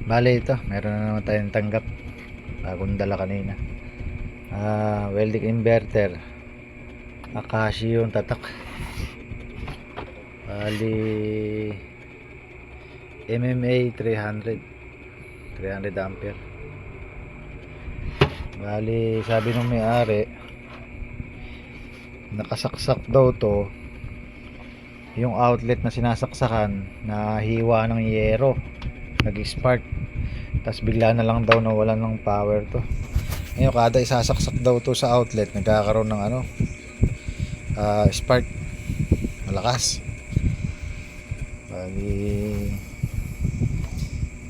Bale ito, meron na naman tayong tanggap. Bagong dala kanina. Welding inverter. Akashi yung tatak. Bali MMA 300 ampere. Bali sabi nung may-ari, nakasaksak daw to yung outlet na sinasaksakan, na hiwa ng yero, nag-spark, tapos bigla na lang daw nawalan ng power to. Ngayon kada isasaksak daw to sa outlet, nagkakaroon ng spark, malakas. Bali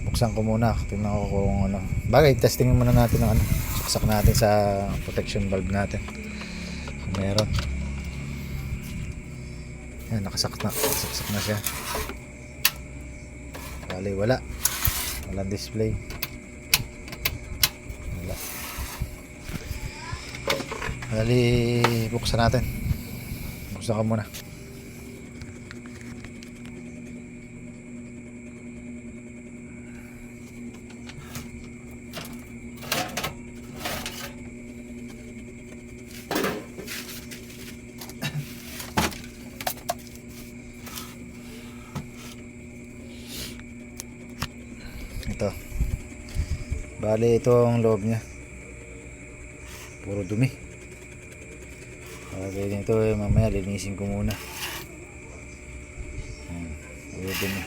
buksan ko muna, tingnan ko kung ano. Bagay, testingin muna natin ng saksak natin sa protection valve natin kung meron. Yan, nakasaksak na siya. Bali walang display, wala. Bali buksan natin, buksan ko muna. Ito, bali ito ang loob niya, puro dumi. Kaya nito mamaya linisin ko muna. Puro dumi.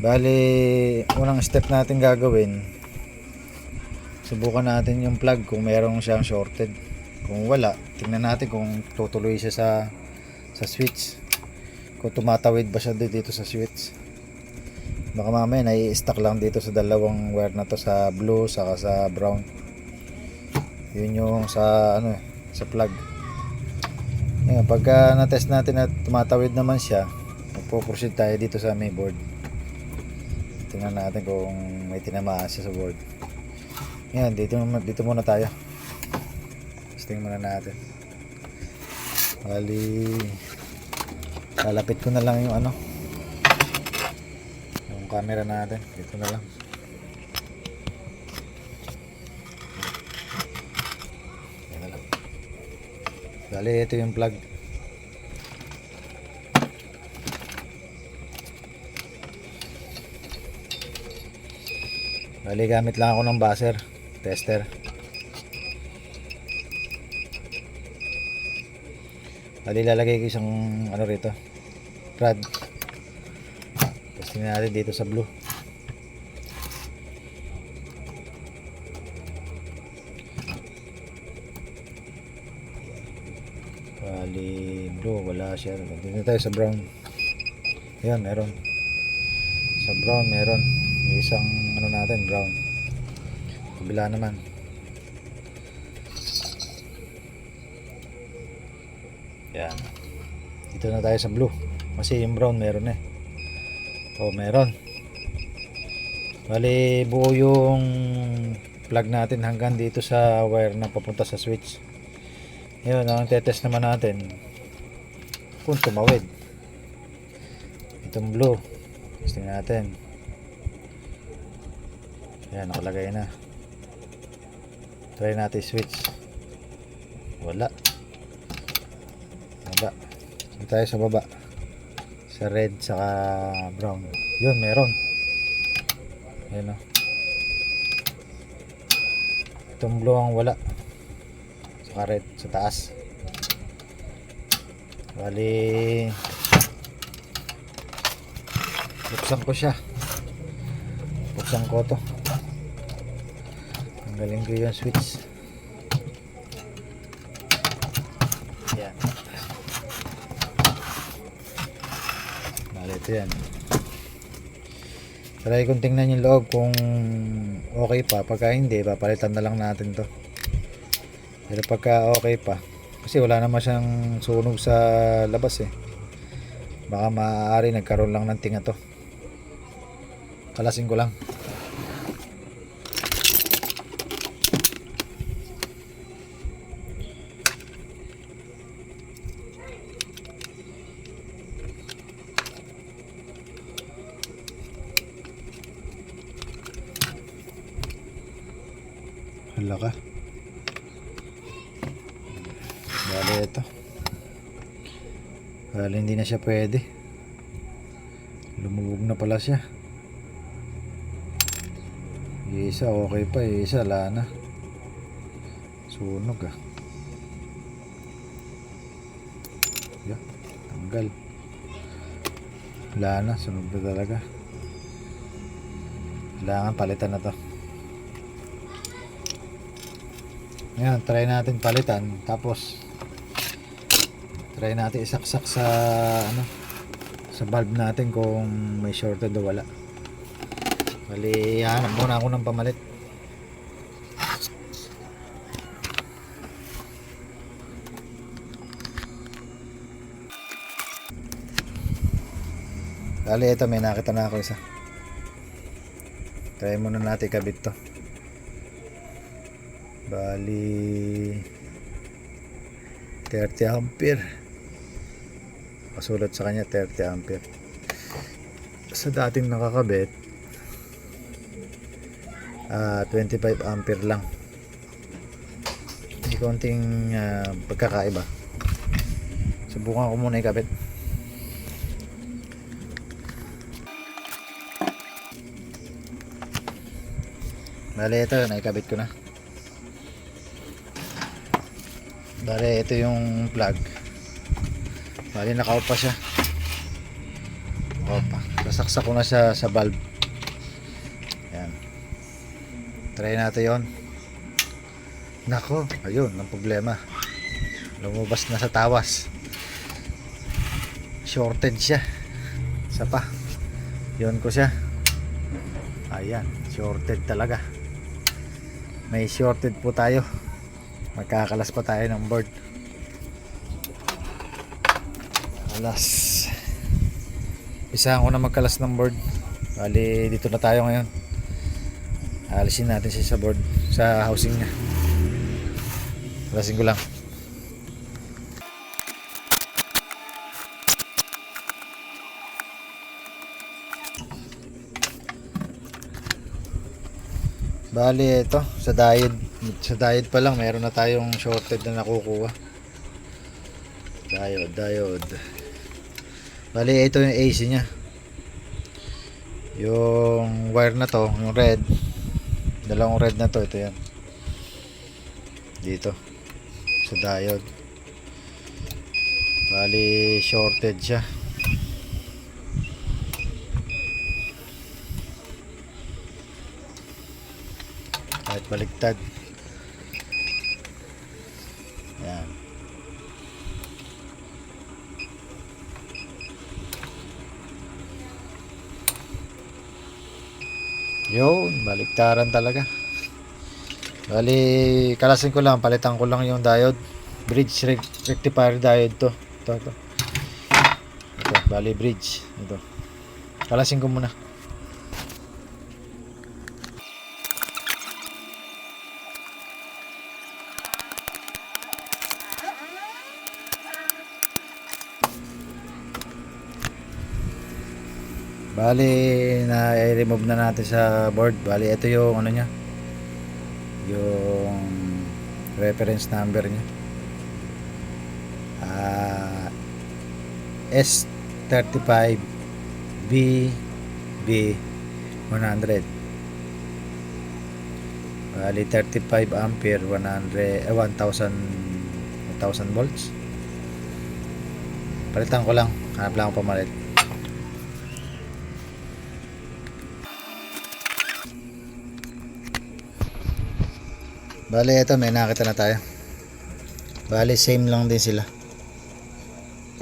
Bali unang step natin gagawin, subukan natin yung plug kung merong siyang shorted. Kung wala, tingnan natin kung tutuloy siya sa switch, kung tumatawid ba siya dito sa switch. Baka mamaya nai-stuck lang dito sa dalawang wire na to, sa blue saka sa brown. Yun yung sa sa plug. Ngayon pagka na-test natin at tumatawid naman siya, magpo-proceed tayo dito sa may board. Tingnan natin kung may tinamaan siya sa board. Ngayon dito muna tayo. Testing muna natin. Bali lalapit ko na lang yung camera natin dito na lang. Bali ito yung plug. Bali gamit lang ako ng buzzer tester. Bali lalagay ko isang rito, rod. Testing natin dito sa blue. Bali blue, wala siya. Dito tayo sa brown. Ayan, meron. Sa brown meron. Yung isang natin, brown. Kabila naman. Ayan. Dito na tayo sa blue. Kasi yung brown meron meron. Bali buo yung plug natin hanggang dito sa wire na papunta sa switch. Yun, ang tetest naman natin kung tumawid. Itong blue, testing natin. Ayan, nakalagay na. Try natin switch. Wala. Dito tayo sa baba, sa red saka brown. Yun, meron. Ayan itong blue ang wala, saka red sa taas. Bali buksan ko to, tanggalin ko yung switch. Ayan, bali ito yan. Try kong tingnan yung loob kung okay pa. Pagka hindi, papalitan na lang natin to. Pero pagka okay pa, kasi wala naman siyang sunog sa labas baka maaari nagkaroon lang ng tinga to. Kalasin ko lang. Laka. Bale ito. Bale hindi na siya pwede. Lumubog na pala siya. Isa okay pa, isa wala na. Sunog ah. Yeah, tanggal. Wala na, sunog na talaga. Kailangan palitan na to. Ngayon, try natin palitan. Tapos try natin isaksak sa sa valve natin kung may shorted o wala. Bali, hanap muna ako ng pamalit. Bali, ito may nakita na ako isa. Try muna natin kabit to. Bali 30 ampere. Pasulat sa kanya 30 ampere. Sa dating nakakabit 25 ampere lang. May konting pagkakaiba. Subukan ko muna ikabit. Bale, ito naikabit ko na. Bale, ito yung plug. Bale, naka-off pa siya. Off pa. Sasaksak ko na siya sa valve. Ayan. Try natin yon. Nako, ayun, ang problema. Lumabas na sa tawas. Shorted siya. Isa pa. Yun ko siya. Ayan, shorted talaga. May shorted po tayo. Magkakalas pa tayo ng board. Kalas. Isahan ko na magkalas ng board. Bali, dito na tayo ngayon. Alisin natin siya sa board, sa housing niya. Kalasin ko lang. Bali, ito sa diode pa lang meron na tayong shorted na nakukuha. Diode. Bali, ito yung AC nya. Yung wire na to, yung red, dalawang red na to, ito yan. Dito sa diode. Bali, shorted siya. Kahit baliktad. Yan. Yun, baliktaran talaga. Bali, kalasin ko lang, palitan ko lang yung diode. Bridge rectifier diode to. Ito. Bali, bridge. Ito. Kalasin ko muna. Bali, na-remove na natin sa board. Bali, ito yung ano niya, yung reference number niya. S35BB100. Bali, 35 ampere, 1000 volts. Palitan ko lang. Hanap lang ako pamalit. Bali, ito may nakita na tayo. Bali, same lang din sila.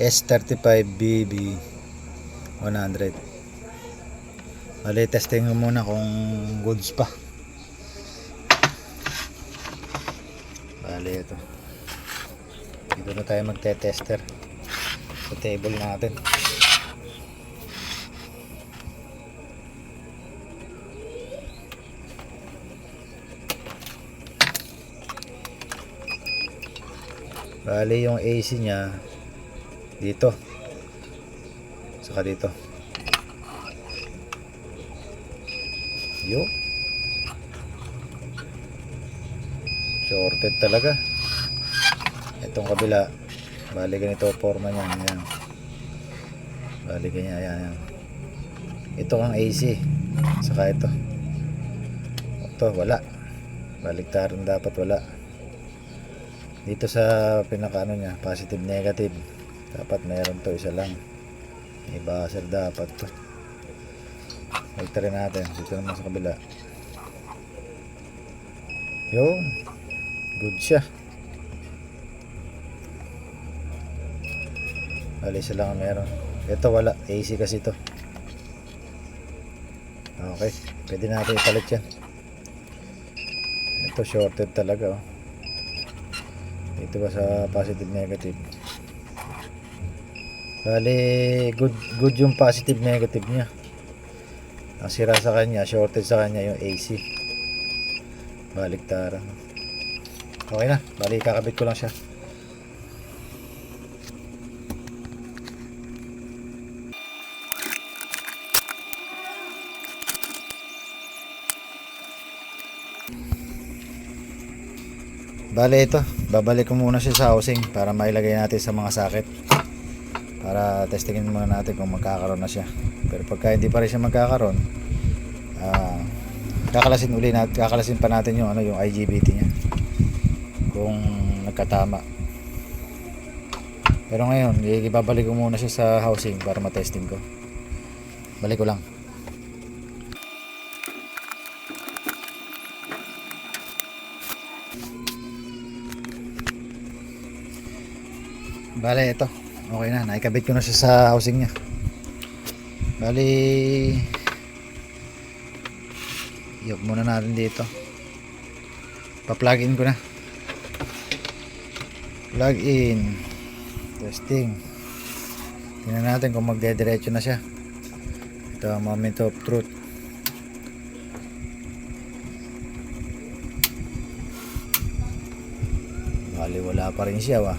S35BB100. Bali, testing ko muna kung goods pa. Bali, ito. Dito na tayo magte-tester sa table natin. Bali, yung AC nya dito, saka dito. Shorted talaga. Itong kabila, bali ganito forma niyan. Ayan. Bali ganyan, ayan. Ito ang AC. Saka ito. Ito, wala. Baliktaran dapat wala. Dito sa pinakaano niya, positive negative. Dapat meron to, isa lang. May buzzer dapat to. Baliktarin natin. Dito naman sa kabila. Yun. Good siya. Bali isa lang ang meron. Ito wala. AC kasi to. Okay. Pwede natin ipalit yan. Ito shorted talaga. Oh. Dito ba sa positive negative. Bali good yung positive negative niya. Ang sira sa kanya, shorted sa kanya yung AC. Baliktaran. Okay na. Bali kakabit ko lang siya. Bale ito, babalik ko muna siya sa housing para mailagay natin sa mga socket. Para testingin muna natin kung magkakaroon na siya. Pero pagka hindi pa rin siya magkakaroon, kakalasin pa natin yung yung IGBT niya. Kung nagkatama. Pero ngayon, ibabalik ko muna siya sa housing para matesting ko. Balik ko lang. Bale ito, okay na, naikabit ko na siya sa housing niya. Bali iyok muna natin dito. Pa-plug in ko na. Plug in. Testing. Tingnan natin kung magdediretso na siya. Ito ang moment of truth. Bali wala pa rin siya wa.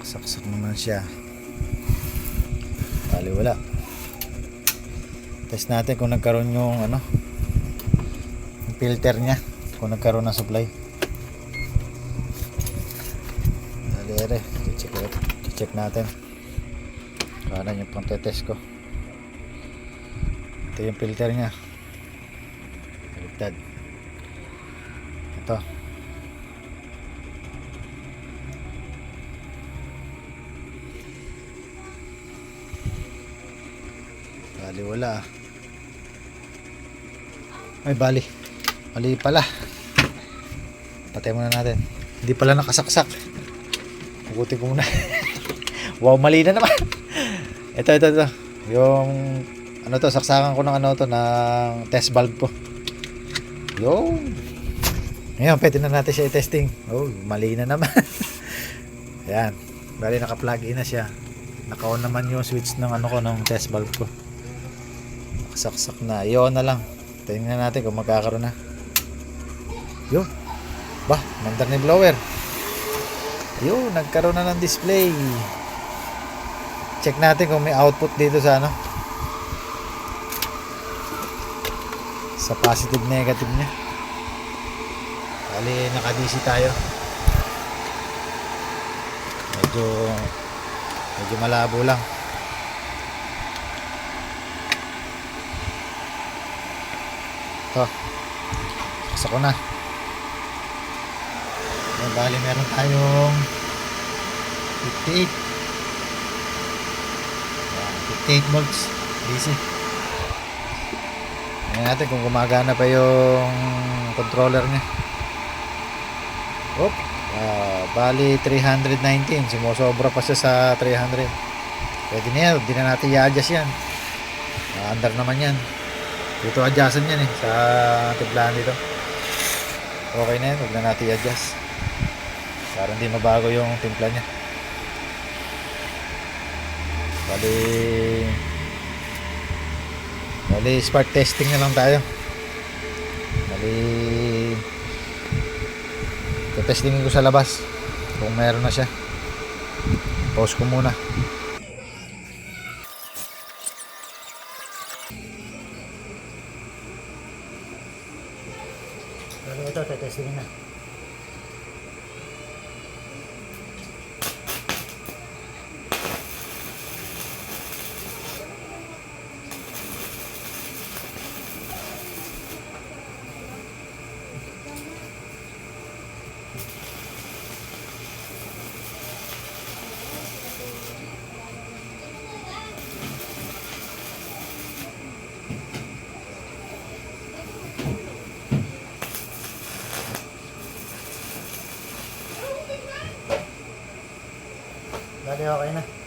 Saksak naman siya. Bali wala. Test natin kung nagkaroon yung yung filter niya, kung nagkaroon ng supply. Bali ere, check natin. Kanan yung pang test ko. Ito yung filter niya. Baliktad. Ito. Bali wala. Ay bali pala. Patay muna natin. Hindi pala nakasaksak. Pugutin ko muna. Wow, mali na naman. Ito yung saksakan ko ng ng test valve ko. Yung ngayon pwede na natin siya i-testing. Oh, mali na naman. Ayan, bali naka-plug in na siya. Naka-on naman yung switch ng ng test valve ko. Saksak na. Iyon na lang. Tingnan natin kung magkakaroon na. Yun. Bah, mandar ni blower. Yun, nagkaroon na ng display. Check natin kung may output dito sa sa positive negative niya. Bali, naka-DC tayo. Medyo malabo lang. Ito, saksak ko na. Bali meron tayong 58 volts DC. Tingnan natin kung gumagana pa yung controller nya. Bali 319, sumusobra pa siya sa 300. Pwede na yan, hindi na natin i-adjust yan. Under naman yan. Dito adjustan yan sa timplahan dito. Okay na yan, huwag na natin i-adjust para hindi mabago yung timpla nya. Bali spark testing na lang tayo. Bali testingin ko sa labas kung meron na siya. Pause ko muna. Bali ito, tetestingin na. Bali okay na.